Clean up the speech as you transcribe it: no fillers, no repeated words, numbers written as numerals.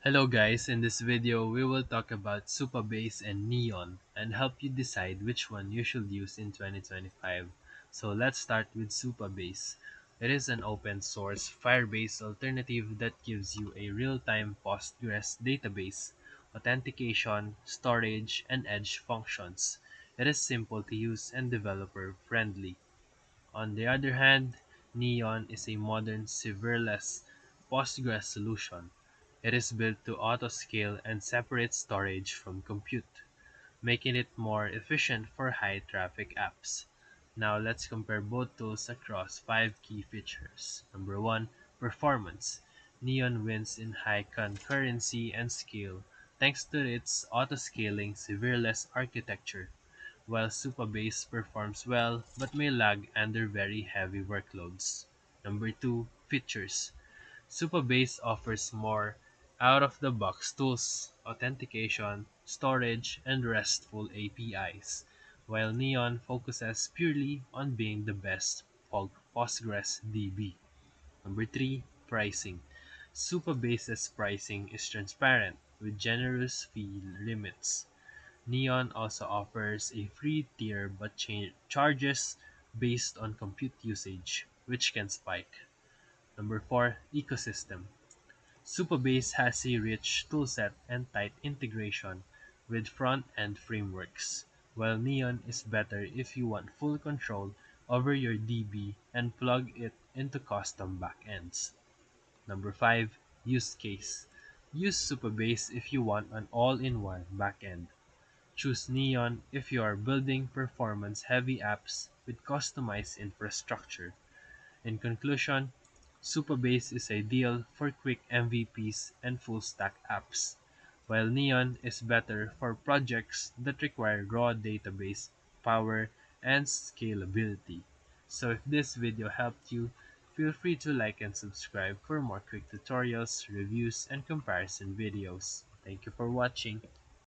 Hello guys, in this video we will talk about Supabase and Neon and help you decide which one you should use in 2025. So let's start with Supabase. It is an open source Firebase alternative that gives you a real-time Postgres database, authentication, storage, and edge functions. It is simple to use and developer friendly. On the other hand, Neon is a modern serverless Postgres solution. It is built to auto-scale and separate storage from compute, making it more efficient for high-traffic apps. Now let's compare both tools across 5 key features. Number 1. Performance. Neon wins in high concurrency and scale thanks to its auto-scaling serverless architecture, while Supabase performs well but may lag under very heavy workloads. Number 2. Features. Supabase offers more out-of-the-box tools, authentication, storage, and RESTful APIs, while Neon focuses purely on being the best Postgres DB. Number 3. Pricing. Supabase's pricing is transparent with generous fee limits. Neon also offers a free tier but charges based on compute usage, which can spike. Number 4. Ecosystem. Supabase has a rich toolset and tight integration with front-end frameworks, while Neon is better if you want full control over your DB and plug it into custom backends. Number 5. Use case. Use Supabase if you want an all-in-one backend. Choose Neon if you are building performance-heavy apps with customized infrastructure. In conclusion, Supabase is ideal for quick MVPs and full-stack apps, while Neon is better for projects that require raw database power and scalability. So if this video helped you, feel free to like and subscribe for more quick tutorials, reviews, and comparison videos. Thank you for watching.